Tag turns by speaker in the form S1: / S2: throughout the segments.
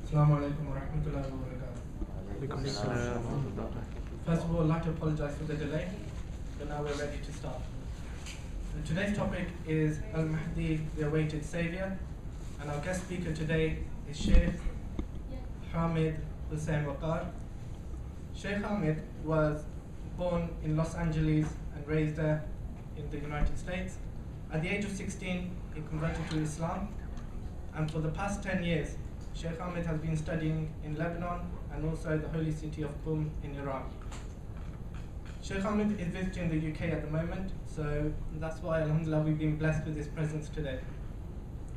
S1: Assalamu alaikum wa rahmatullahi wa barakatuh. First of all, I'd like to apologize for the delay, but now we're ready to start. Today's topic is Al-Mahdi, the awaited savior, and our guest speaker today is Shaykh Hamid Hussein Waqar. Shaykh Hamid was born in Los Angeles and raised there in the United States. At the age of 16, he converted to Islam, and for the past 10 years, Shaykh Hamid has been studying in Lebanon and also the holy city of Qum in Iran. Shaykh Hamid is visiting the UK at the moment, so that's why, alhamdulillah, we've been blessed with his presence today.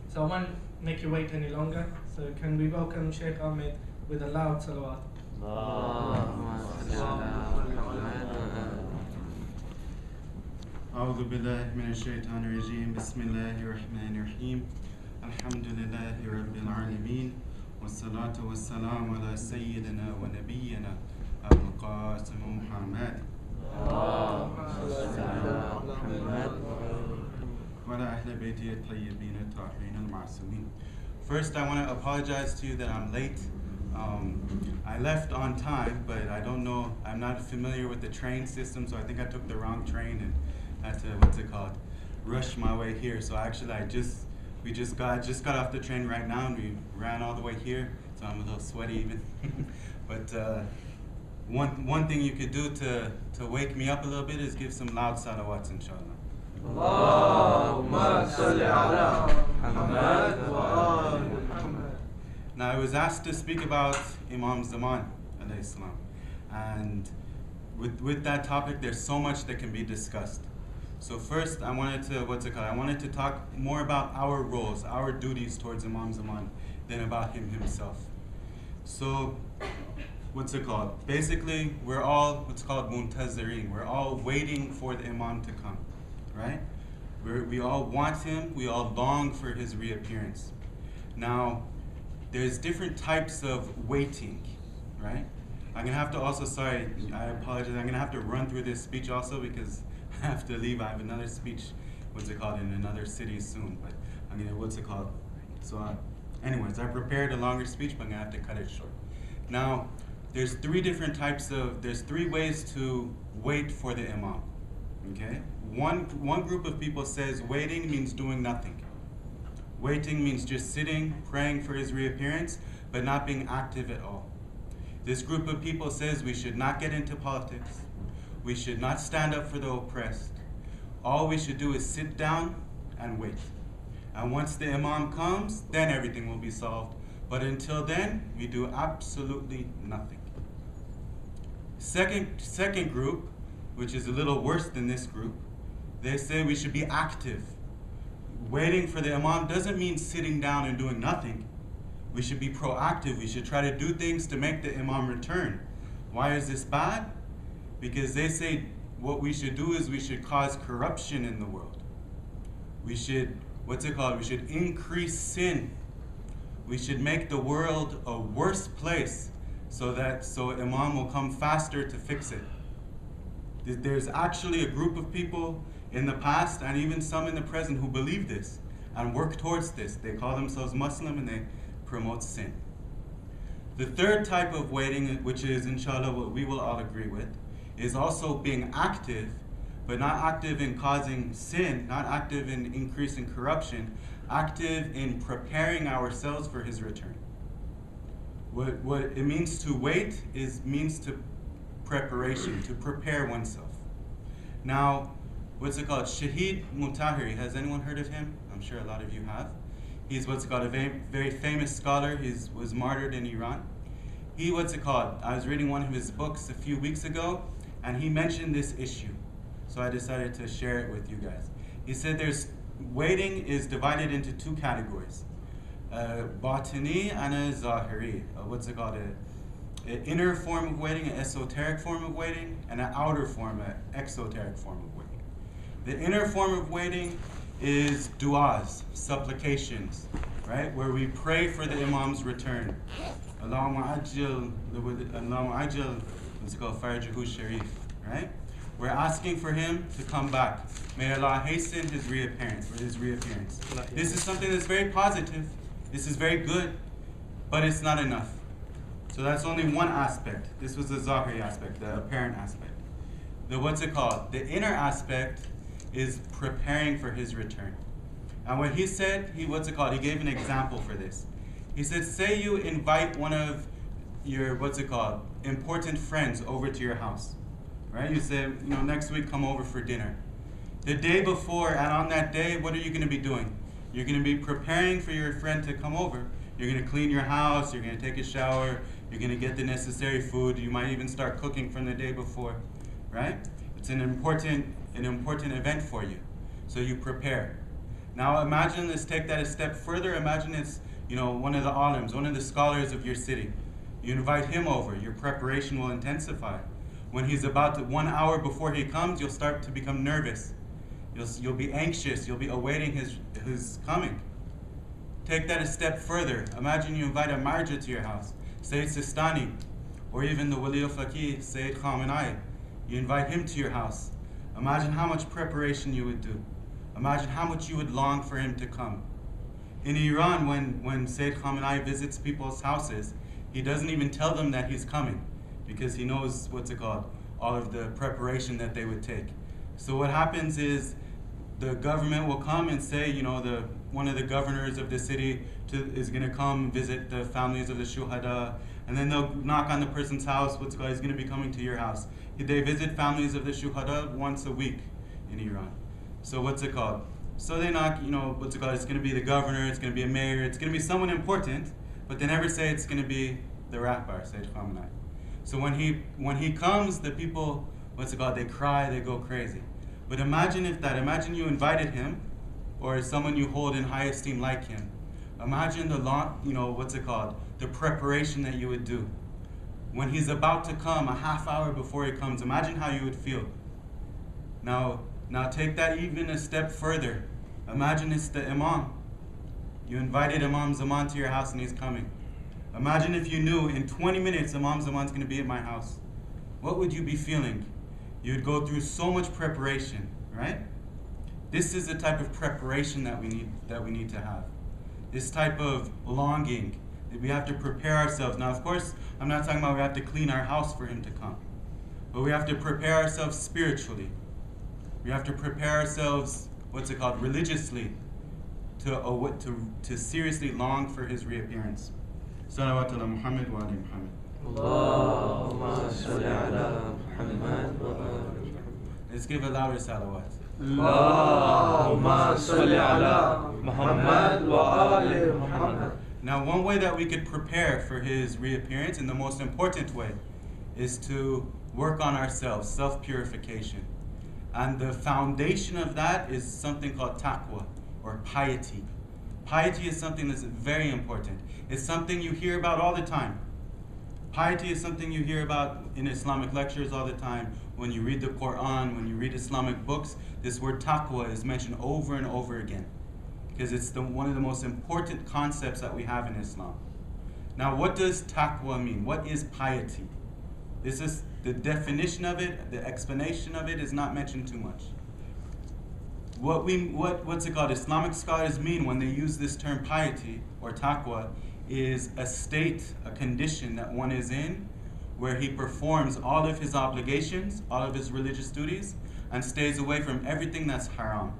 S1: So I won't make you wait any longer, so can we welcome Shaykh Hamid with a loud salawat.
S2: أعوذ بالله من الشيطان الرجيم بسم الله الرحمن الرحيم الحمد لله رب العالمين والصلاة والسلام على سيدنا ونبينا أبو القاسم محمد وعلى أهل بيته الطيبين الطاهرين المعصومين. First, I want to apologize to you that I'm late. I left on time, but I don't know, I'm not familiar with the train system, so I think I took the wrong train and had to, rush my way here. So actually, we just got off the train right now, and we ran all the way here, so I'm a little sweaty even. But one thing you could do to wake me up a little bit is give some loud salawats, inshallah. Allahumma salli ala Muhammad wa ali Muhammad. Now, I was asked to speak about Imam Zaman, alayhi salam, and with that topic, there's so much that can be discussed. So first, I wanted to talk more about our roles, our duties towards Imam Zaman, than about him himself. So, basically, we're all muntazireen. We're all waiting for the Imam to come, right? We all want him. We all long for his reappearance. Now, there's different types of waiting, right? I'm gonna have to also, I apologize. I'm gonna have to run through this speech also because I have to leave. I have another speech, in another city soon. But I'm gonna, So, anyways, I prepared a longer speech, but I'm gonna have to cut it short. Now, there's three ways to wait for the Imam. Okay? One group of people says waiting means doing nothing. Waiting means just sitting, praying for his reappearance, but not being active at all. This group of people says we should not get into politics. We should not stand up for the oppressed. All we should do is sit down and wait. And once the Imam comes, then everything will be solved. But until then, we do absolutely nothing. Second group, which is a little worse than this group, they say we should be active. Waiting for the Imam doesn't mean sitting down and doing nothing. We should be proactive. We should try to do things to make the Imam return. Why is this bad? Because they say what we should do is we should cause corruption in the world. We should, we should increase sin. We should make the world a worse place so Imam will come faster to fix it. There's actually a group of people in the past and even some in the present who believe this and work towards this. They call themselves Muslim and they promote sin. The third type of waiting, which is inshallah what we will all agree with, is also being active, but not active in causing sin, not active in increasing corruption, active in preparing ourselves for his return. What it means to wait means to preparation, to prepare oneself. Now, Shahid Mutahiri, has anyone heard of him? I'm sure a lot of you have. He's a very famous scholar. He was martyred in Iran. I was reading one of his books a few weeks ago, and he mentioned this issue. So I decided to share it with you guys. He said waiting is divided into two categories. Batini and a Zahiri. An inner form of waiting, an esoteric form of waiting, and an outer form, an exoteric form of waiting. The inner form of waiting is du'as, supplications, right? Where we pray for the Imam's return. Allahumma ajil, farjahu sharif, right? We're asking for him to come back. May Allah hasten his reappearance. This is something that's very positive. This is very good. but it's not enough. So that's only one aspect. This was the Zahiri aspect, the apparent aspect. The The inner aspect is preparing for his return. And what he said, he gave an example for this. He said, say you invite one of your, important friends over to your house, right? You say, next week come over for dinner. The day before and on that day, what are you going to be doing? You're going to be preparing for your friend to come over. You're going to clean your house, you're going to take a shower, you're going to get the necessary food, you might even start cooking from the day before, right? It's an important event for you. So you prepare. Now imagine, let's take that a step further. Imagine it's, one of the alims, one of the scholars of your city. You invite him over, your preparation will intensify. When he's 1 hour before he comes, you'll start to become nervous. You'll be anxious, you'll be awaiting his coming. Take that a step further. Imagine you invite a marja to your house, Sayyid Sistani, or even the Wali al-Faqih, Shaykh Hamid. You invite him to your house. Imagine how much preparation you would do. Imagine how much you would long for him to come. In Iran, when Sayyid Hamid visits people's houses, he doesn't even tell them that he's coming, because he knows, all of the preparation that they would take. So what happens is, the government will come and say, one of the governors of the city is going to come visit the families of the shuhada, and then they'll knock on the person's house, he's going to be coming to your house. They visit families of the shuhada once a week in Iran. So So they knock, it's going to be the governor, it's going to be a mayor, it's going to be someone important, but they never say it's going to be the Rahbar, Sayyid Hamid. So when he comes, the people, they cry, they go crazy. But imagine you invited him, or someone you hold in high esteem like him. Imagine the preparation that you would do. When he's about to come, a half hour before he comes, imagine how you would feel. Now take that even a step further. Imagine it's the Imam. You invited Imam Zaman to your house and he's coming. Imagine if you knew in 20 minutes Imam Zaman's going to be at my house. What would you be feeling? You'd go through so much preparation, right? This is the type of preparation that we need to have. This type of longing, that we have to prepare ourselves. Now, of course, I'm not talking about we have to clean our house for him to come, but we have to prepare ourselves spiritually. We have to prepare ourselves, religiously, to seriously long for his reappearance. Salawat ala Muhammad wa ali Muhammad.
S3: Allahumma salli ala Muhammad wa ali Muhammad.
S2: Let's give a louder salawat.
S3: Allahumma salli ala Muhammad wa ali Muhammad.
S2: Now, one way that we could prepare for his reappearance, and the most important way, is to work on ourselves, self-purification. And the foundation of that is something called taqwa, or piety. Piety is something that's very important. It's something you hear about all the time. Piety is something you hear about in Islamic lectures all the time. When you read the Quran, when you read Islamic books, this word taqwa is mentioned over and over again, because it's one of the most important concepts that we have in Islam. Now, what does taqwa mean? What is piety? This is the definition of it, the explanation of it is not mentioned too much. Islamic scholars mean when they use this term piety or taqwa is a state, a condition that one is in where he performs all of his obligations, all of his religious duties, and stays away from everything that's haram,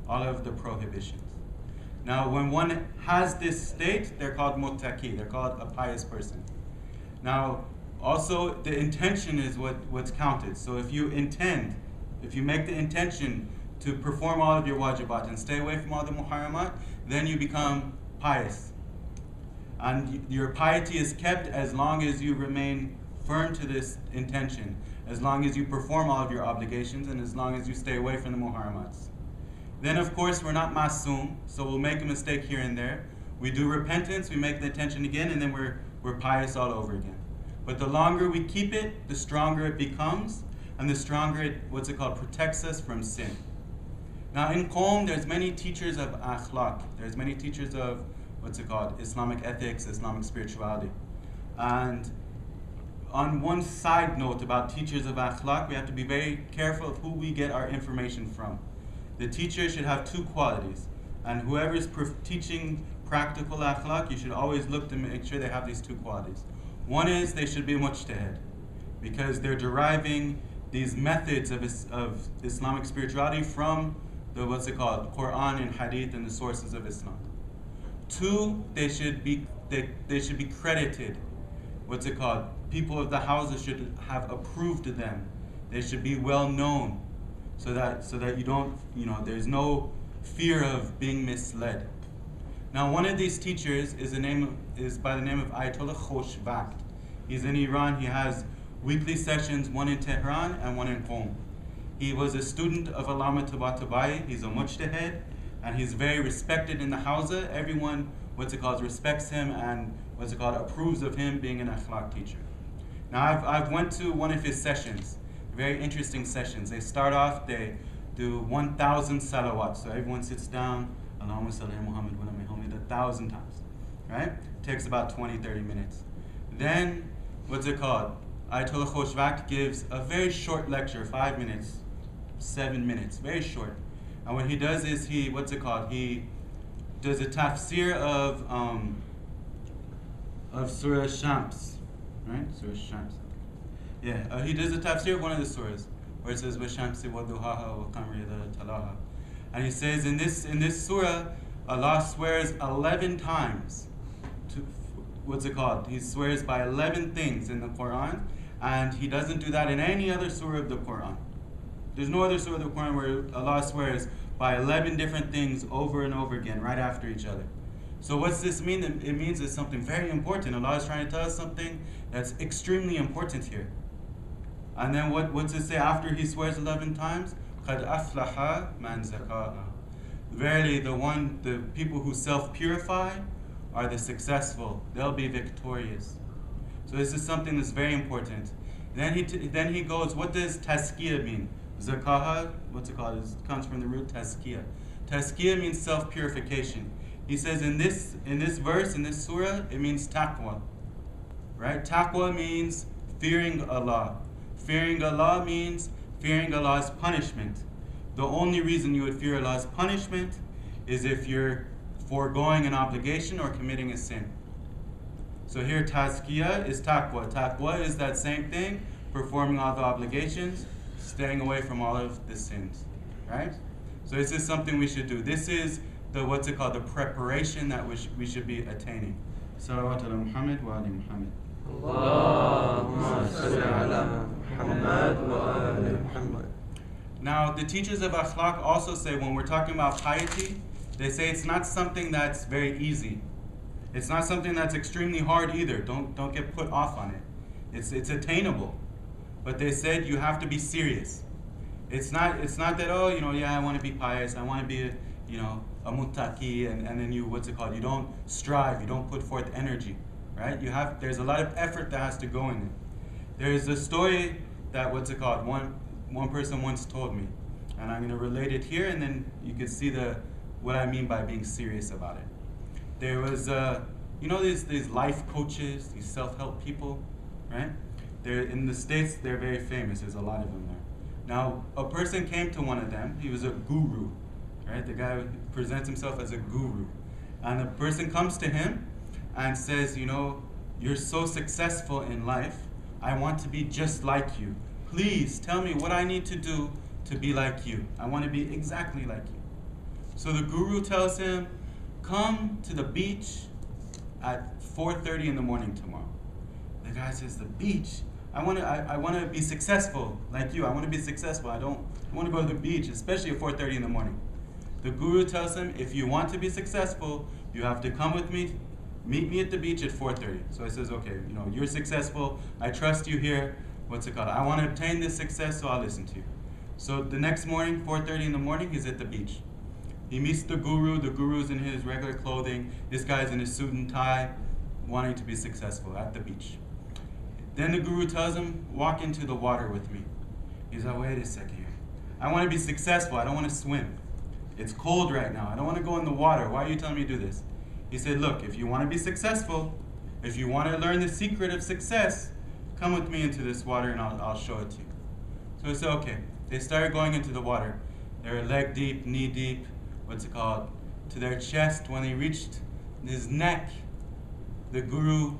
S2: all of the prohibitions. Now, when one has this state, they're called muttaqi, they're called a pious person. Now, also, the intention is what's counted. So if you make the intention to perform all of your wajibat and stay away from all the muharramat, then you become pious. And your piety is kept as long as you remain firm to this intention, as long as you perform all of your obligations, and as long as you stay away from the muharramats. Then, of course, we're not masum, so we'll make a mistake here and there. We do repentance, we make the intention again, and then we're pious all over again. But the longer we keep it, the stronger it becomes, and the stronger it, protects us from sin. Now in Qum, there's many teachers of akhlaq. There's many teachers of, Islamic ethics, Islamic spirituality. And on one side note about teachers of akhlaq, we have to be very careful of who we get our information from. The teacher should have two qualities, and whoever is teaching practical akhlaq, you should always look to make sure they have these two qualities. One is they should be mujtahid, because they're deriving these methods of Islamic spirituality from the, Quran and Hadith and the sources of Islam. Two, they should be credited. People of the houses should have approved them. They should be well known, so that you don't, there's no fear of being misled. Now, one of these teachers is by the name of Ayatollah Khoshbakht. He's in Iran. He has weekly sessions, one in Tehran and one in Qum. He was a student of Allama Tabatabai. He's a mujtahid, and he's very respected in the Hawza. Everyone, respects him and approves of him being an akhlaq teacher. Now, I've went to one of his sessions, very interesting sessions. They start off, they do 1,000 salawat. So everyone sits down, Allahumma salli ala Muhammad wa ala Muhammad 1,000 times, right? Takes about 20, 30 minutes. Then, Ayatollah Khoshbakht gives a very short lecture, 5 minutes, 7 minutes, very short. And what he does is he does a tafsir of Surah Shams, right? Surah Shams. Yeah, he does a tafsir of one of the surahs, where it says, وَالشَّمْسِ وَضُحَاهَا وَالْقَمَرِ إِذَا تَلَاهَا. And he says in this surah, Allah swears 11 times He swears by 11 things in the Quran, and he doesn't do that in any other surah of the Quran. There's no other surah of the Quran where Allah swears by 11 different things over and over again, right after each other. So what's this mean? It means it's something very important. Allah is trying to tell us something that's extremely important here. And then what's it say after he swears 11 times? قَدْ أَفْلَحَ مَنْ زَكَاهَا. Verily, the people who self-purify are the successful. They'll be victorious. So this is something that's very important. Then he goes, what does tazkiyah mean? Zakaha, it comes from the root tazkiyah. Tazkiyah means self-purification. He says in this verse, in this surah, it means taqwa. Right? Taqwa means fearing Allah. Fearing Allah means fearing Allah's punishment. The only reason you would fear Allah's punishment is if you're foregoing an obligation or committing a sin. So here tazkiyah is taqwa. Taqwa is that same thing, performing all the obligations, staying away from all of the sins. Right? So this is something we should do. This is the preparation that we should be attaining. Salawat ala Muhammad wa ali Muhammad.
S3: Allahumma salli ala Muhammad wa ali Muhammad.
S2: Now, the teachers of akhlaq also say when we're talking about piety, they say it's not something that's very easy. It's not something that's extremely hard either. Don't get put off on it. It's attainable. But they said you have to be serious. It's not that, I want to be pious, I want to be a muttaqi, and then you don't strive, you don't put forth energy, right? There's a lot of effort that has to go in it. There's a story that one person once told me, and I'm going to relate it here, and then you can see what I mean by being serious about it. There was these life coaches, these self-help people, right? They're in the States, they're very famous. There's a lot of them there. Now, a person came to one of them. He was a guru, right? The guy presents himself as a guru. And the person comes to him and says, you're so successful in life. I want to be just like you. Please tell me what I need to do to be like you. I want to be exactly like you. So the guru tells him, come to the beach at 4:30 in the morning tomorrow. The guy says, the beach? I want to be successful like you. I want to be successful. I don't want to go to the beach, especially at 4:30 in the morning. The guru tells him, if you want to be successful, you have to come with me, meet me at the beach at 4:30. So he says, okay, you're successful. I trust you here. I want to obtain this success, so I'll listen to you. So the next morning, 4:30 in the morning, he's at the beach. He meets the guru. The guru's in his regular clothing. This guy's in his suit and tie, wanting to be successful at the beach. Then the guru tells him, walk into the water with me. He's like, wait a second here. I want to be successful. I don't want to swim. It's cold right now. I don't want to go in the water. Why are you telling me to do this? He said, look, if you want to be successful, if you want to learn the secret of success, come with me into this water and I'll show it to you. So he said, okay. They started going into the water. They were leg deep, knee deep, to their chest. When they reached his neck, the Guru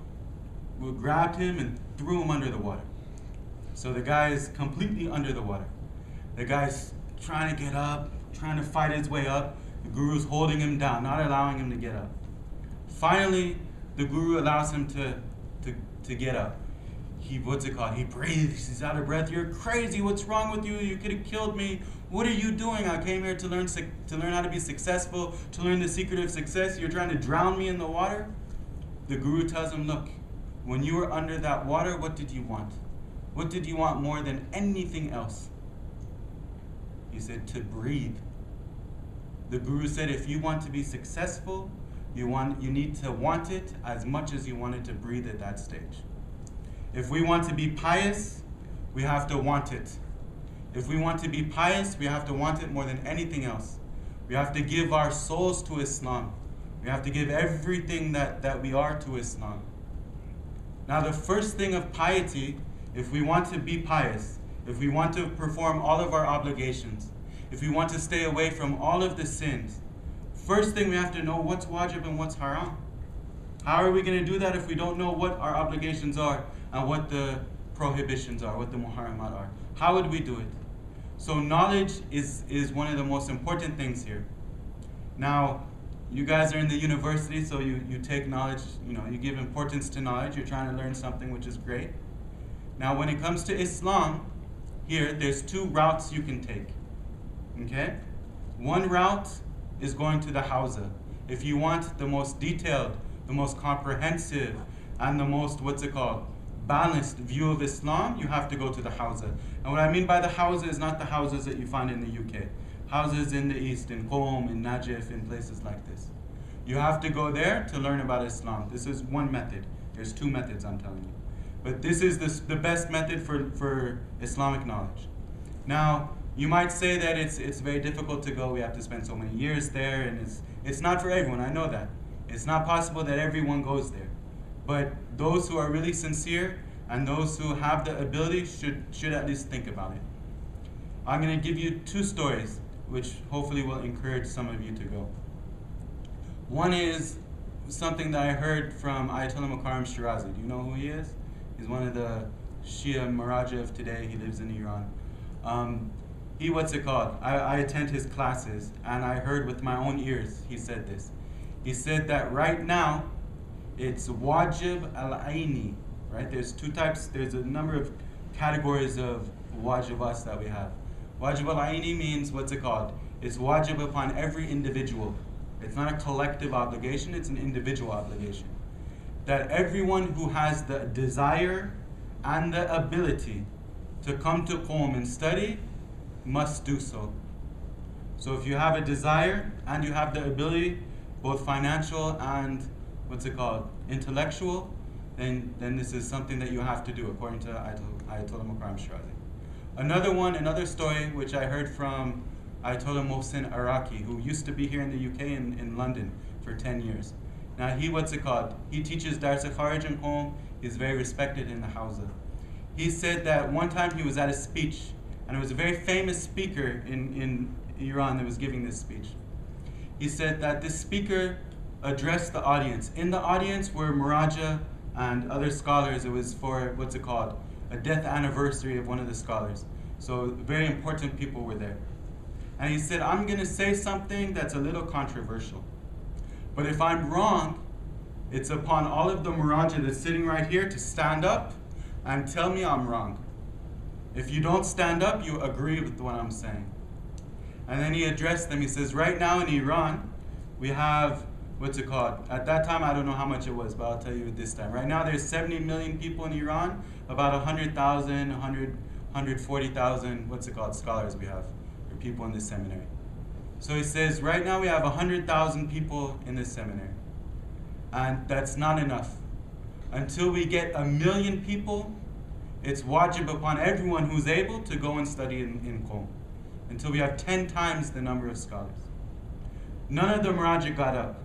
S2: grabbed him and threw him under the water. So the guy is completely under the water. The guy's trying to get up, trying to fight his way up. The Guru's holding him down, not allowing him to get up. Finally, the Guru allows him to get up. He breathes, he's out of breath. You're crazy, what's wrong with you? You could have killed me. What are you doing? I came here to learn how to be successful, to learn the secret of success. You're trying to drown me in the water? The Guru tells him, look, when you were under that water, what did you want? What did you want more than anything else? He said, to breathe. The Guru said, if you want to be successful, you need to want it as much as you wanted to breathe at that stage. If we want to be pious, we have to want it. If we want to be pious, we have to want it more than anything else. We have to give our souls to Islam. We have to give everything that we are to Islam. Now the first thing of piety, if we want to be pious, if we want to perform all of our obligations, if we want to stay away from all of the sins, first thing we have to know what's wajib and what's haram. How are we going to do that if we don't know what our obligations are and what the prohibitions are, what the muharramat are? How would we do it? So knowledge is one of the most important things here. Now, you guys are in the university, so you take knowledge, you give importance to knowledge. You're trying to learn something, which is great. Now, when it comes to Islam, here, there's two routes you can take. Okay? One route is going to the Hawza. If you want the most detailed, the most comprehensive, and the most, balanced view of Islam, you have to go to the Hawza. And what I mean by the Hawza is not the houses that you find in the UK. Houses in the East, in Qum, in Najaf, in places like this. You have to go there to learn about Islam. This is one method. There's two methods, I'm telling you. But this is the best method for Islamic knowledge. Now, you might say that it's very difficult to go. We have to spend so many years there, and it's not for everyone. I know that. It's not possible that everyone goes there. But those who are really sincere and those who have the ability should at least think about it. I'm going to give you two stories which hopefully will encourage some of you to go. One is something that I heard from Ayatollah Makarim Shirazi. Do you know who he is? He's one of the Shia Maraja of today. He lives in Iran. I attend his classes, and I heard with my own ears, he said this. He said that right now, it's wajib al-aini, right? There's two types, there's a number of categories of wajibats that we have. Wajib al-aini means, it's wajib upon every individual. It's not a collective obligation, it's an individual obligation. That everyone who has the desire and the ability to come to Qum and study must do so. So if you have a desire and you have the ability, both financial and intellectual, then this is something that you have to do according to Ayatollah Makarim Shirazi. Another story which I heard from Ayatollah Mohsin Iraqi, who used to be here in the UK in London for 10 years. Now he teaches Dars al-Kharij in Qum. He's very respected in the Hawza. He said that one time he was at a speech, and it was a very famous speaker in Iran that was giving this speech. He said that this speaker addressed the audience. In the audience were Maraja and other scholars. It was for, a death anniversary of one of the scholars. So very important people were there. And he said, I'm going to say something that's a little controversial. But if I'm wrong, it's upon all of the Maraja that's sitting right here to stand up and tell me I'm wrong. If you don't stand up, you agree with what I'm saying. And then he addressed them. He says, right now in Iran, we have, at that time, I don't know how much it was, but I'll tell you this time. Right now, there's 70 million people in Iran, about 100,000, 140,000, scholars we have, or people in this seminary. So he says, right now we have 100,000 people in this seminary. And that's not enough. Until we get 1 million people, it's wajib upon everyone who's able to go and study in Qum. Until we have 10 times the number of scholars. None of the Maraja got up.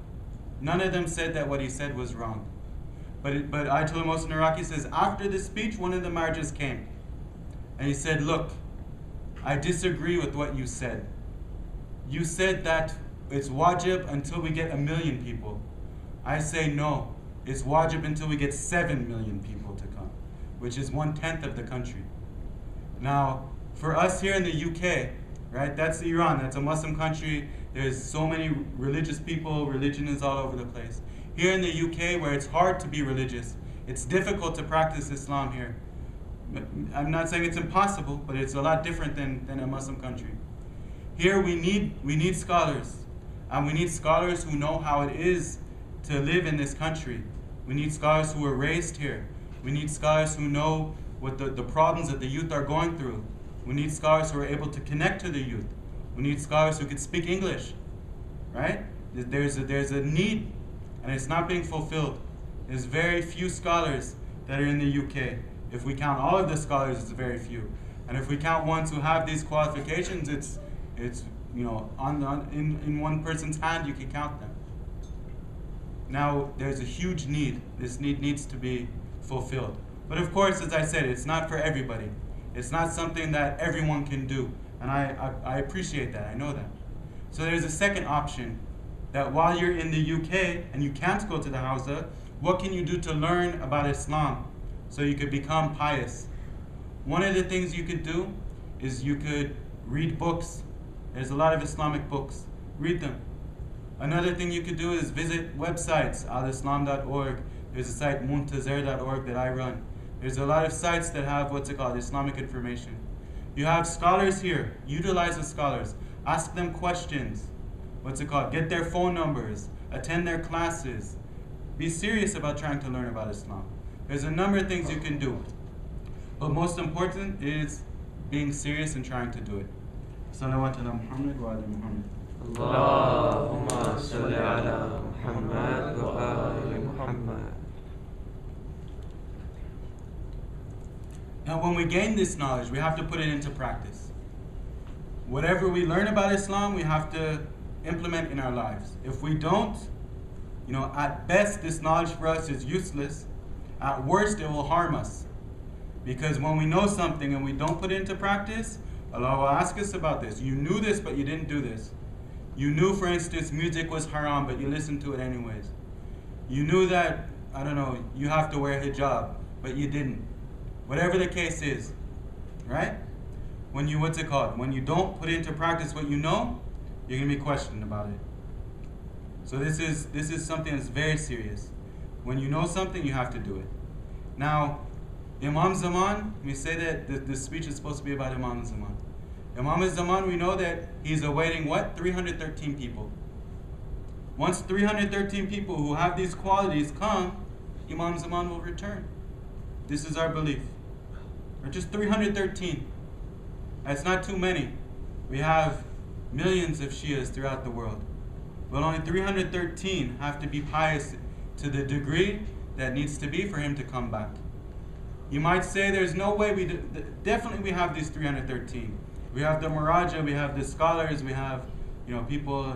S2: None of them said that what he said was wrong. But Ayatollah Mohsin Iraqi says, after the speech, one of the Marajas came. And he said, look, I disagree with what you said. You said that it's wajib until we get 1 million people. I say no. It's wajib until we get 7 million people to come, which is 1/10 of the country. Now, for us here in the UK, right, that's Iran, that's a Muslim country. There's so many religious people, religion is all over the place. Here in the UK, where it's hard to be religious, it's difficult to practice Islam here. I'm not saying it's impossible, but it's a lot different than a Muslim country. Here we need scholars, and we need scholars who know how it is to live in this country. We need scholars who were raised here. We need scholars who know what the problems that the youth are going through. We need scholars who are able to connect to the youth. We need scholars who can speak English, right? There's a need, and it's not being fulfilled. There's very few scholars that are in the UK. If we count all of the scholars, it's very few. And if we count ones who have these qualifications, it's in one person's hand you can count them. Now, there's a huge need. This need needs to be fulfilled. But of course, as I said, it's not for everybody. It's not something that everyone can do. And I appreciate that, I know that. So there's a second option, that while you're in the UK and you can't go to the Hausa, what can you do to learn about Islam so you could become pious? One of the things you could do is you could read books. There's a lot of Islamic books. Read them. Another thing you could do is visit websites, alislam.org. There's a site, muntazir.org, that I run. There's a lot of sites that have Islamic information. You have scholars here. Utilize the scholars. Ask them questions. Get their phone numbers. Attend their classes. Be serious about trying to learn about Islam. There's a number of things you can do. But most important is being serious and trying to do it. Salawat ala Muhammad wa ala Muhammad.
S3: Allahumma salli ala Muhammad wa ala Muhammad.
S2: Now when we gain this knowledge, we have to put it into practice. Whatever we learn about Islam, we have to implement in our lives. If we don't, at best this knowledge for us is useless. At worst, it will harm us. Because when we know something and we don't put it into practice, Allah will ask us about this. You knew this, but you didn't do this. You knew, for instance, music was haram, but you listened to it anyways. You knew that, you have to wear hijab, but you didn't. Whatever the case is, right? When you, when you don't put into practice what you know, you're going to be questioned about it. So this is something that's very serious. When you know something, you have to do it. Now, Imam Zaman, we say that the speech is supposed to be about Imam Zaman. Imam Zaman, we know that he's awaiting what? 313 people. Once 313 people who have these qualities come, Imam Zaman will return. This is our belief. Or just 313. That's not too many. We have millions of Shias throughout the world. But only 313 have to be pious to the degree that needs to be for him to come back. You might say there's no way definitely we have these 313. We have the Muraja, we have the scholars, we have people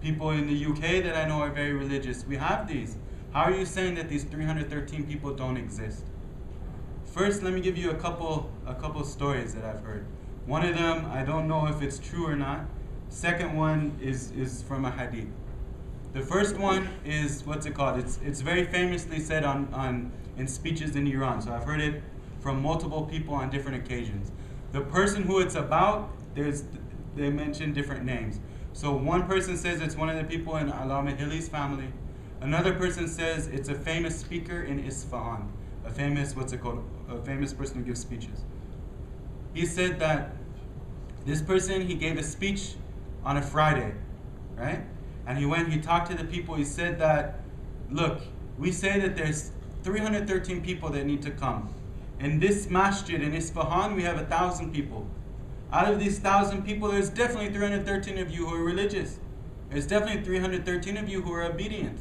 S2: in the UK that I know are very religious. We have these. How are you saying that these 313 people don't exist? First, let me give you a couple stories that I've heard. One of them, I don't know if it's true or not. Second one is from a hadith. The first one is, it's very famously said in speeches in Iran. So I've heard it from multiple people on different occasions. The person who it's about, they mention different names. So one person says it's one of the people in al-Mahdi's family. Another person says it's a famous speaker in Isfahan, a famous person who gives speeches. He said that this person, he gave a speech on a Friday, right? And he talked to the people. He said that, look, we say that there's 313 people that need to come. In this masjid in Isfahan, we have 1,000 people. Out of these 1,000 people, there's definitely 313 of you who are religious. There's definitely 313 of you who are obedient.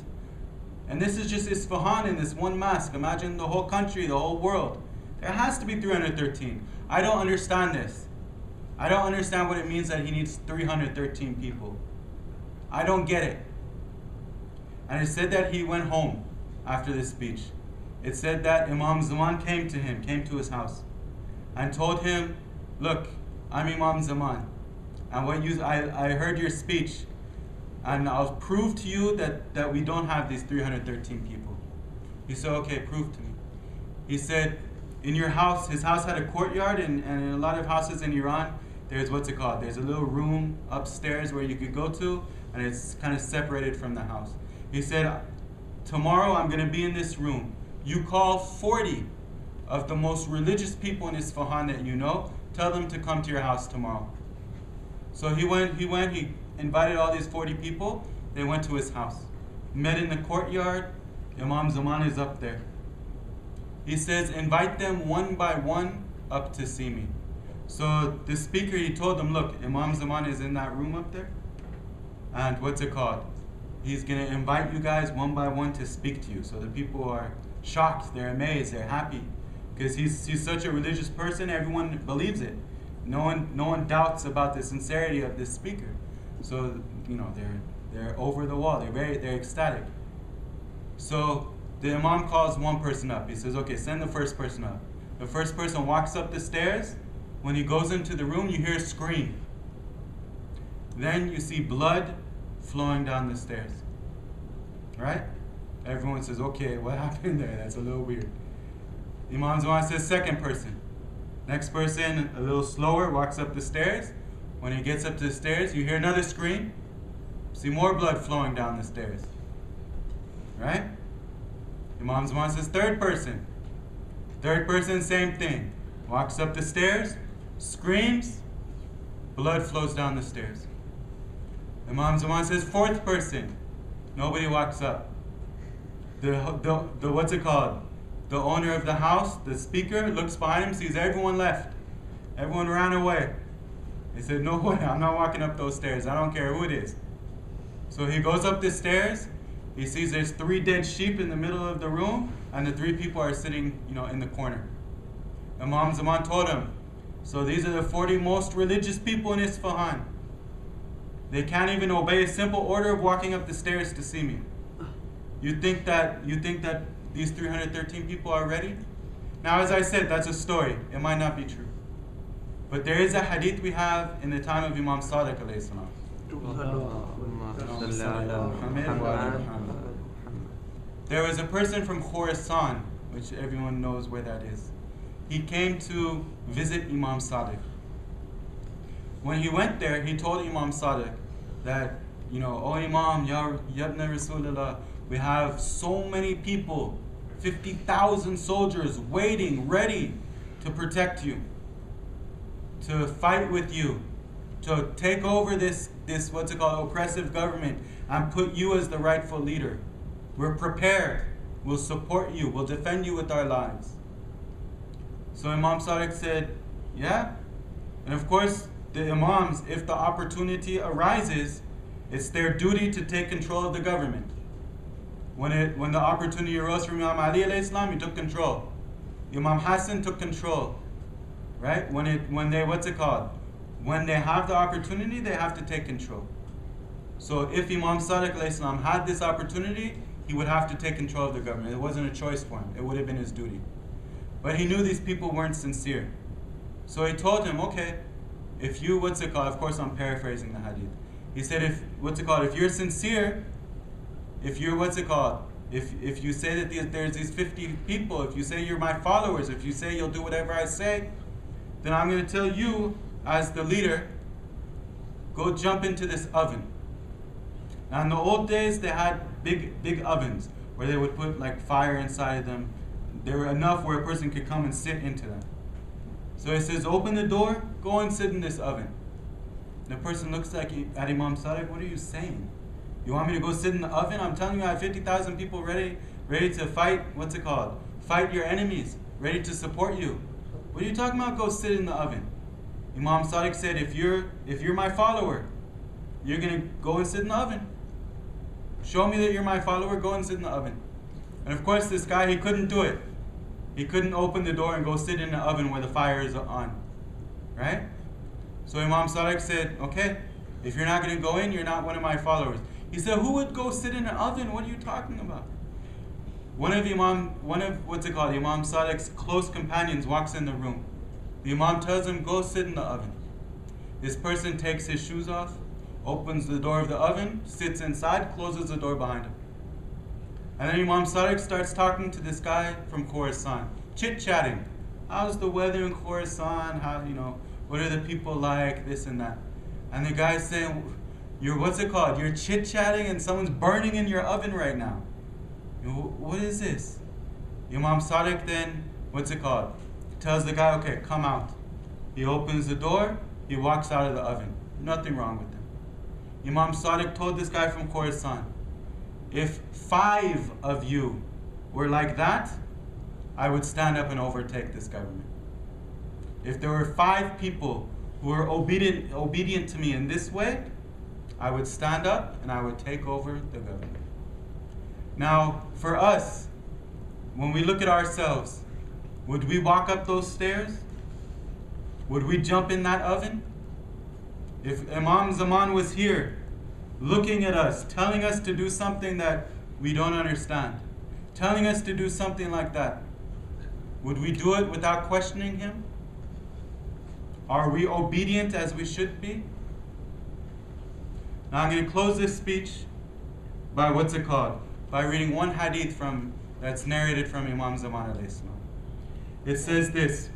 S2: And this is just Isfahan in this one mosque. Imagine the whole country, the whole world. There has to be 313. I don't understand this. I don't understand what it means that he needs 313 people. I don't get it. And it said that he went home after this speech. It said that Imam Zaman came to his house, and told him, look, I'm Imam Zaman, and I heard your speech, and I'll prove to you that we don't have these 313 people. He said, okay, prove to me. He said, in your house, his house had a courtyard, and in a lot of houses in Iran, there's what's it called? There's a little room upstairs where you could go to, and it's kind of separated from the house. He said, tomorrow I'm going to be in this room. You call 40 of the most religious people in Isfahan that you know, tell them to come to your house tomorrow. So he invited all these 40 people. They went to his house. Met in the courtyard. Imam Zaman is up there. He says, invite them one by one up to see me. So the speaker, he told them, look, Imam Zaman is in that room up there. And what's it called? He's going to invite you guys one by one to speak to you. So the people are shocked, they're amazed, they're happy. Because he's such a religious person, everyone believes it. No one doubts about the sincerity of this speaker. So, you know, they're over the wall, they're ecstatic. So the Imam calls one person up. He says, okay, send the first person up. The first person walks up the stairs. When he goes into the room, you hear a scream. Then you see blood flowing down the stairs. Right? Everyone says, okay, what happened there? That's a little weird. Imam Zaman says, second person. Next person, a little slower, walks up the stairs. When he gets up to the stairs, you hear another scream. See more blood flowing down the stairs. Right? Imam Zaman says, third person. Third person, same thing. Walks up the stairs, screams, blood flows down the stairs. Imam Zaman says, fourth person. Nobody walks up. The what's it called? The owner of the house, the speaker, looks behind him, sees everyone left. Everyone ran away. He said, no way, I'm not walking up those stairs. I don't care who it is. So he goes up the stairs. He sees there's 3 dead sheep in the middle of the room, and the 3 people are sitting, in the corner. Imam Zaman told him, so these are the 40 most religious people in Isfahan. They can't even obey a simple order of walking up the stairs to see me. You think that these 313 people are ready? Now, as I said, that's a story. It might not be true. But there is a hadith we have in the time of Imam Sadiq alayhi salam. There was a person from Khorasan, which everyone knows where that is. He came to visit Imam Sadiq. When he went there, he told Imam Sadiq that, oh Imam, Ya Ibn Rasulullah, we have so many people, 50,000 soldiers waiting, ready to protect you, to fight with you, to take over this what's it called, oppressive government, and put you as the rightful leader. We're prepared. We'll support you. We'll defend you with our lives. So Imam Sadiq said, yeah. And of course, the Imams, if the opportunity arises, it's their duty to take control of the government. When the opportunity arose from Imam Ali alayhi salam, he took control. Imam Hassan took control. Right? When they have the opportunity, they have to take control. So if Imam Sadiq alayhi salam had this opportunity, he would have to take control of the government. It wasn't a choice for him. It would have been his duty. But he knew these people weren't sincere. So he told him, okay, if you, of course I'm paraphrasing the hadith. He said, if you're sincere, if you say that there's these 50 people, if you say you're my followers, if you say you'll do whatever I say, then I'm going to tell you, as the leader, go jump into this oven. Now in the old days, they had big ovens where they would put like fire inside of them. There were enough where a person could come and sit into them. So he says, open the door, go and sit in this oven. The person looks at Imam Sadiq, what are you saying? You want me to go sit in the oven? I'm telling you, I have 50,000 people ready to fight, fight your enemies, ready to support you. What are you talking about? Go sit in the oven. Imam Sadiq said, if you're my follower, you're going to go and sit in the oven. Show me that you're my follower, go and sit in the oven. And of course, this guy, he couldn't do it. He couldn't open the door and go sit in the oven where the fire is on. Right? So Imam Sadiq said, okay, if you're not going to go in, you're not one of my followers. He said, who would go sit in an oven? What are you talking about? One of Imam Sadiq's close companions walks in the room. The Imam tells him, go sit in the oven. This person takes his shoes off, opens the door of the oven, sits inside, closes the door behind him. And then Imam Sadiq starts talking to this guy from Khorasan, chit-chatting. How's the weather in Khorasan? How, what are the people like? This and that. And the guy's saying, you're chit-chatting and someone's burning in your oven right now. What is this? Imam Sadiq then, tells the guy, okay, come out. He opens the door, he walks out of the oven. Nothing wrong with him. Imam Sadiq told this guy from Khorasan, if 5 of you were like that, I would stand up and overtake this government. If there were 5 people who were obedient to me in this way, I would stand up and I would take over the government. Now, for us, when we look at ourselves, would we walk up those stairs? Would we jump in that oven? If Imam Zaman was here, looking at us, telling us to do something that we don't understand, telling us to do something like that, would we do it without questioning him? Are we obedient as we should be? Now I'm going to close this speech by by reading one hadith that's narrated from Imam Zaman alayhi salam. It says this: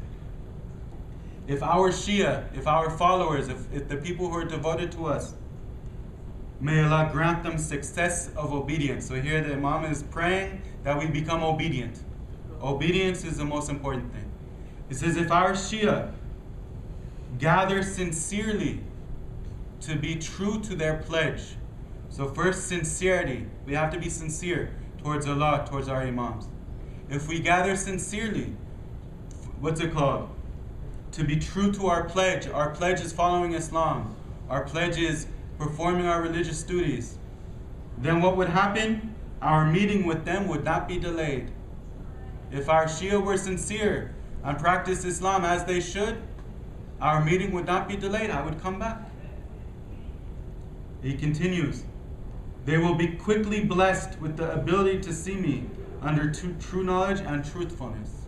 S2: if our Shia, if our followers, if the people who are devoted to us, may Allah grant them success of obedience. So here the Imam is praying that we become obedient. Obedience is the most important thing. It says, if our Shia gather sincerely to be true to their pledge. So first, sincerity. We have to be sincere towards Allah, towards our Imams. If we gather sincerely, to be true to our pledge is following Islam, our pledge is performing our religious duties, then what would happen? Our meeting with them would not be delayed. If our Shia were sincere and practiced Islam as they should, our meeting would not be delayed. I would come back. He continues, they will be quickly blessed with the ability to see me under true knowledge and truthfulness.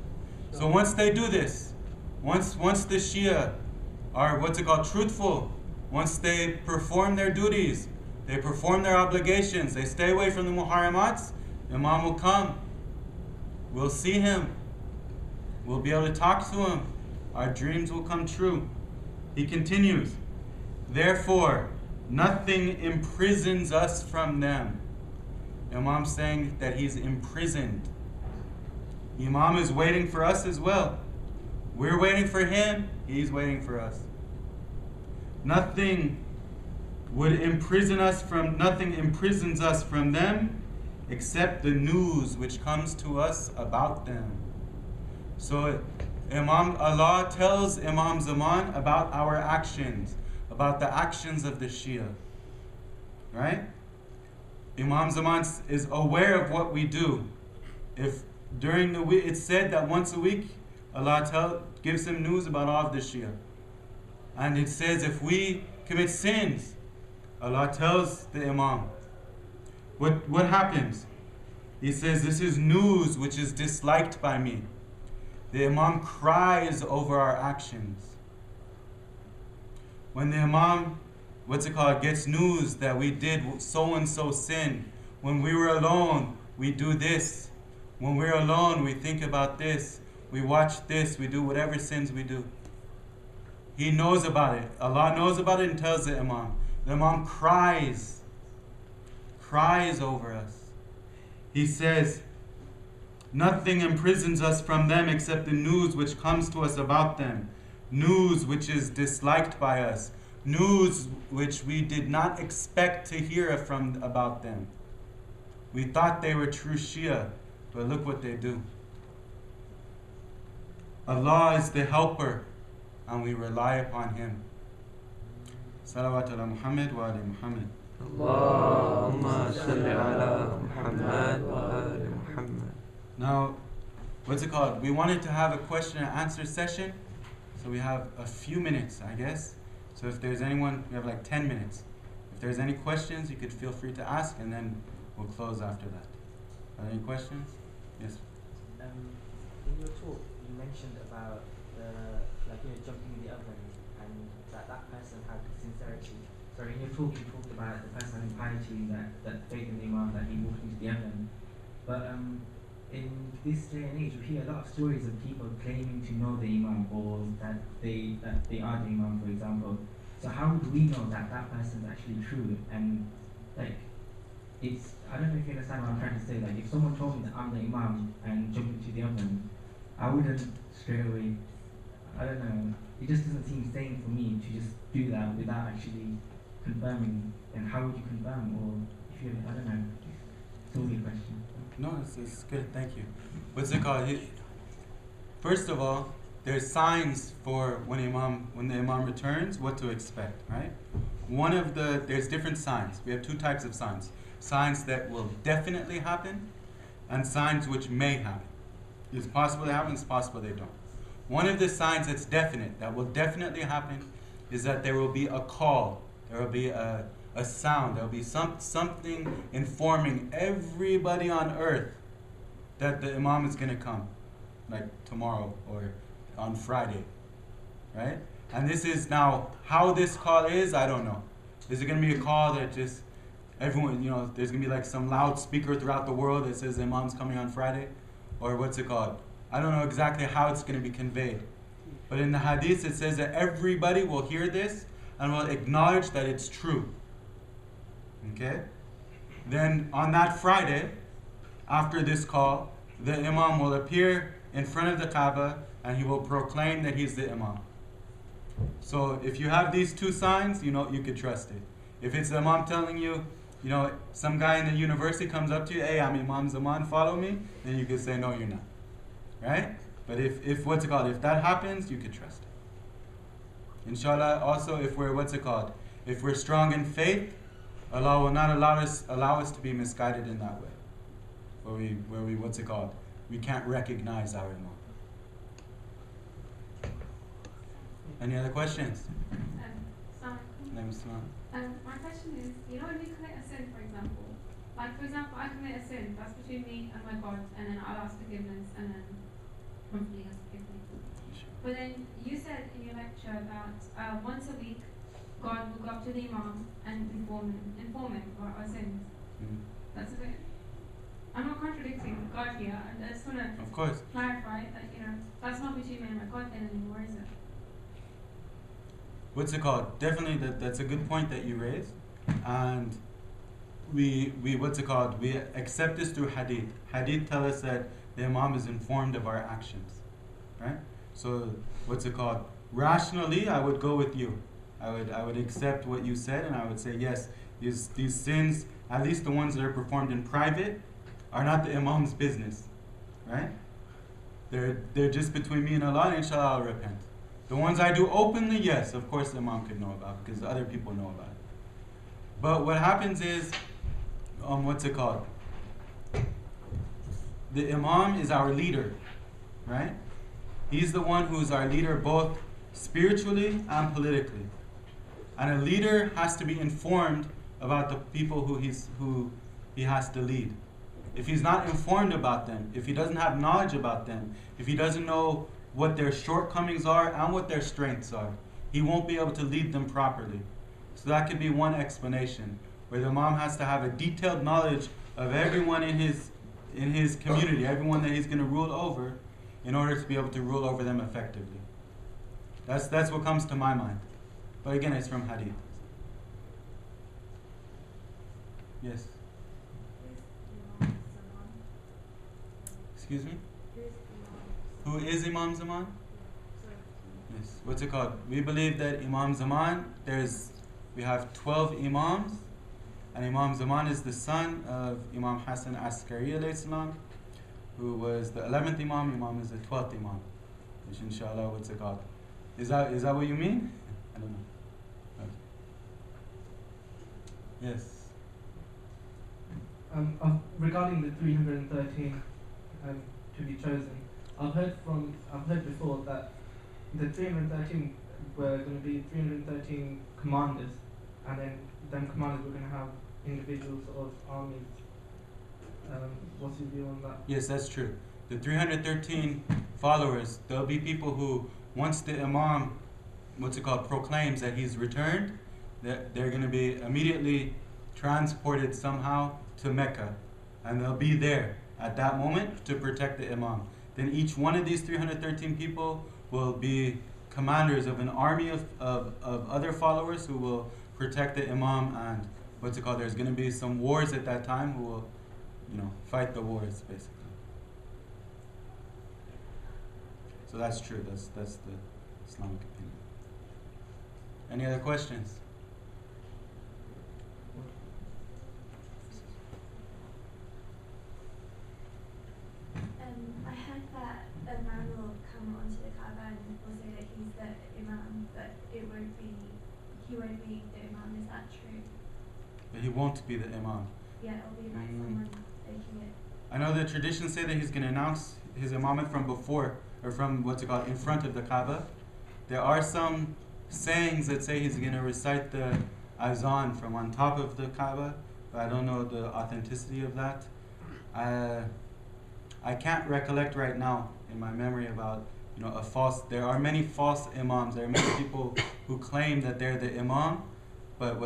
S2: So once they do this, once the Shia are truthful, once they perform their duties, they perform their obligations, they stay away from the muharramats, Imam will come. We'll see him. We'll be able to talk to him. Our dreams will come true. He continues, therefore, nothing imprisons us from them. Imam saying that he's imprisoned. Imam is waiting for us as well. We're waiting for him. He's waiting for us. Nothing imprisons us from them except the news which comes to us about them. So Allah tells Imam Zaman about our actions, about the actions of the Shia. Right? Imam Zaman is aware of what we do. If during the week, it's said that once a week, Allah gives him news about all of the Shia. And it says if we commit sins, Allah tells the Imam. What happens? He says, this is news which is disliked by me. The Imam cries over our actions. When the Imam, gets news that we did so-and-so sin, when we were alone, we do this. When we're alone, we think about this. We watch this. We do whatever sins we do. He knows about it. Allah knows about it and tells the Imam. The Imam cries over us. He says, nothing imprisons us from them except the news which comes to us about them. News which is disliked by us. News which we did not expect to hear about them. We thought they were true Shia, but look what they do. Allah is the helper, and we rely upon Him. Salawat ala Muhammad wa ali Muhammad.
S3: Allahumma salli ala Muhammad wa ali Muhammad.
S2: Now, we wanted to have a question and answer session, so we have a few minutes, I guess. So if there's anyone, we have like 10 minutes. If there's any questions, you could feel free to ask, and then we'll close after that. Are there any questions? Yes.
S4: In your talk, you mentioned about jumping in the oven, and that person had sincerity. sorry, in your talk you talked about the person having piety, that faith in the Imam, that he walked into the heaven. But in this day and age, we hear a lot of stories of people claiming to know the Imam, or that they are the Imam, for example. So how would we know that that person is actually true? And like, it's, I don't know if you understand what I'm trying to say. Like, if someone told me that I'm the Imam and jumped into the oven, I wouldn't straight away. I don't know. It just doesn't seem sane for me to just do that without actually confirming. And how would you confirm? Or if you, I don't know. It's all your question.
S2: No, it's good. Thank you. What's it called? First of all, there's signs for when the Imam returns, what to expect, right? There's different signs. We have two types of signs. Signs that will definitely happen, and signs which may happen. It's possible they happen, it's possible they don't. One of the signs that's definite, that will definitely happen, is that there will be a call, there will be a sound, there will be something informing everybody on earth that the Imam is going to come, like tomorrow or on Friday, right? And this is now, how this call is, I don't know. Is it going to be a call that just everyone, there's going to be like some loudspeaker throughout the world that says the Imam's coming on Friday? Or what's it called? I don't know exactly how it's going to be conveyed. But in the hadith it says that everybody will hear this and will acknowledge that it's true. Okay? Then on that Friday, after this call, the Imam will appear in front of the Kaaba and he will proclaim that he's the Imam. So if you have these two signs, you could trust it. If it's the Imam telling you, some guy in the university comes up to you, hey, I'm Imam Zaman, follow me, then you could say, no, you're not. Right? But if that happens, you could trust it. Inshallah, also, if we're strong in faith, Allah will not allow us to be misguided in that way. Where we we can't recognize our Imam. Any other questions?
S5: My question is, when we commit a sin, for example, I commit a sin, that's between me and my God, and then I'll ask forgiveness, and then hopefully He'll forgive me. But then you said in your lecture that once a week, God will go up to the Imam and inform him about our sins. That's a bit. I'm not contradicting God here. I just want to clarify that that's not between me and my God then anymore, is it?
S2: Definitely, that's a good point that you raised, and we accept this through hadith. Hadith tell us that the Imam is informed of our actions, right? So rationally, I would go with you. I would accept what you said, and I would say yes, these sins, at least the ones that are performed in private, are not the Imam's business, right? They're just between me and Allah, and inshallah I'll repent. The ones I do openly, yes, of course the Imam could know about, because other people know about it. But what happens is, the Imam is our leader, right? He's the one who's our leader both spiritually and politically. And a leader has to be informed about the people who he has to lead. If he's not informed about them, if he doesn't have knowledge about them, if he doesn't know what their shortcomings are and what their strengths are, he won't be able to lead them properly. So that could be one explanation, where the Imam has to have a detailed knowledge of everyone in his community, everyone that he's going to rule over, in order to be able to rule over them effectively. That's what comes to my mind. But again, it's from hadith. Yes? Excuse me? Who is Imam Zaman? Yes. We believe that Imam Zaman, we have 12 Imams, and Imam Zaman is the son of Imam Hassan Askari alayhi salam, who was the 11th Imam. Imam is the 12th Imam. Which inshallah, Is that what you mean? I don't know. Okay. Yes.
S1: Regarding the 313 to be chosen, I've heard before that the 313 were going to be 313 commanders, and then them commanders were going to have individual sort of armies. What's your view on that?
S2: Yes, that's true. The 313 followers, there'll be people who, once the Imam, proclaims that he's returned, they're going to be immediately transported somehow to Mecca, and they'll be there at that moment to protect the Imam. Then each one of these 313 people will be commanders of an army of other followers who will protect the Imam, and there's going to be some wars at that time who will, fight the wars, basically. So that's true. That's the Islamic opinion. Any other questions?
S6: I heard that a man will come onto the Kaaba and will say that he's the Imam, but he won't be the Imam. Is that true?
S2: But he won't be the Imam.
S6: Yeah, it'll be like someone taking it.
S2: I know the traditions say that he's going to announce his imamate from before, or from in front of the Kaaba. There are some sayings that say he's going to recite the azan from on top of the Kaaba, but I don't know the authenticity of that. I can't recollect right now in my memory about there are many false imams. There are many people who claim that they're the imam, but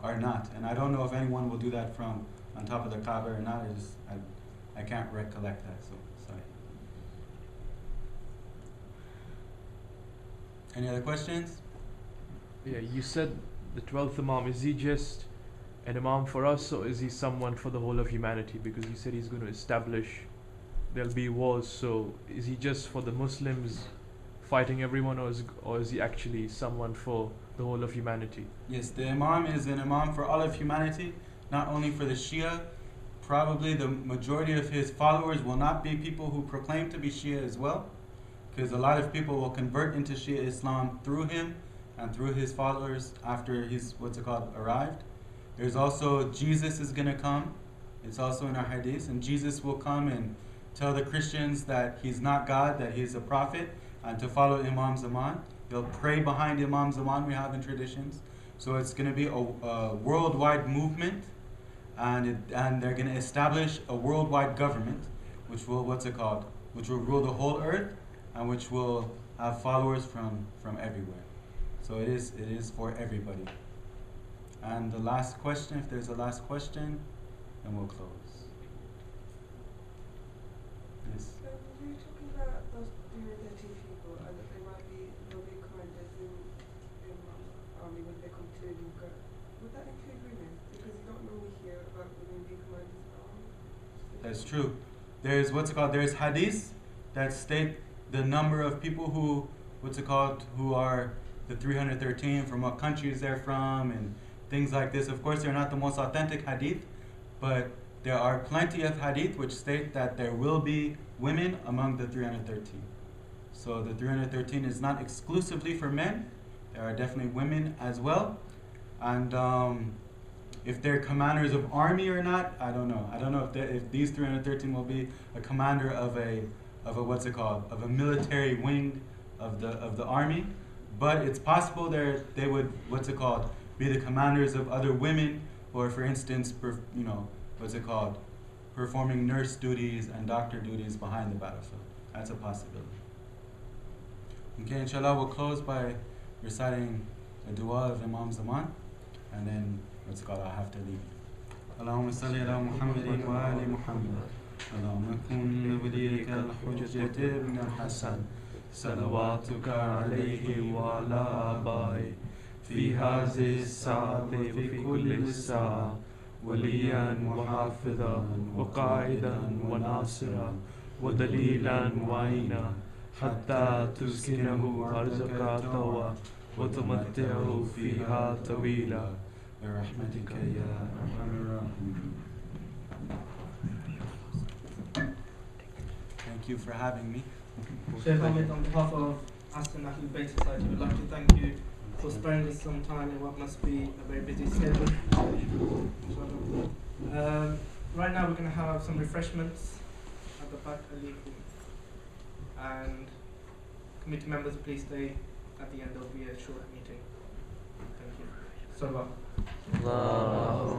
S2: are not. And I don't know if anyone will do that from on top of the Kaaba or not. I can't recollect that, so sorry. Any other questions?
S7: Yeah, you said the 12th Imam, is he just an Imam for us, or is he someone for the whole of humanity? Because you said he's going to establish there'll be wars, so is he just for the Muslims fighting everyone, or is he actually someone for the whole of humanity?
S2: Yes, the Imam is an Imam for all of humanity, not only for the Shia. Probably the majority of his followers will not be people who proclaim to be Shia as well, because a lot of people will convert into Shia Islam through him and through his followers after he's arrived. There's also Jesus is going to come. It's also in our hadith, and Jesus will come and tell the Christians that he's not God, that he's a prophet, and to follow Imam Zaman. They'll pray behind Imam Zaman, we have in traditions. So it's going to be a worldwide movement, and they're going to establish a worldwide government, which will which will rule the whole earth, and which will have followers from everywhere. So it is for everybody. And the last question, if there's a last question, then we'll close. Yes.
S8: We were talking about those 313 people, and that they'll be commanded in army when they come to Mecca. Would that include women? Because you don't normally hear about women being commanded in army.
S2: That's true. There's there's hadiths that state the number of people who who are the 313, from what countries they're from, and things like this. Of course, they're not the most authentic hadith, but there are plenty of hadith which state that there will be women among the 313. So the 313 is not exclusively for men. There are definitely women as well. And if they're commanders of army or not, I don't know. I don't know if these 313 will be a commander of a military wing of the army. But it's possible they would be the commanders of other women, or for instance, performing nurse duties and doctor duties behind the battlefield. That's a possibility. Okay, inshallah, we'll close by reciting the dua of Imam Zaman, and then I'll have to leave you. Allahumma salli ala Muhammadin wa ali Muhammad. Allahumma kun waliyika al-hujjat ibn al-Hasan. Salawatuka alayhi wa ala abai. Fi hazi as-sa'ati fi kulli sa'a. وليا وحافظا وقائدا وناصرا ودليلا وعينا حتى تسكنه أرزك طوى وتمتعه فيها طويلا برحمتك يا أرحم الراحمين. Thank you for having me.
S1: Shaykh Hamid, on behalf of Aston Ahlul-Bayt Society, we'd like to thank you for sparing us some time in what must be a very busy schedule. Right now we're going to have some refreshments at the back. And committee members, please stay at the end. There will be a short meeting. Thank you. Salam.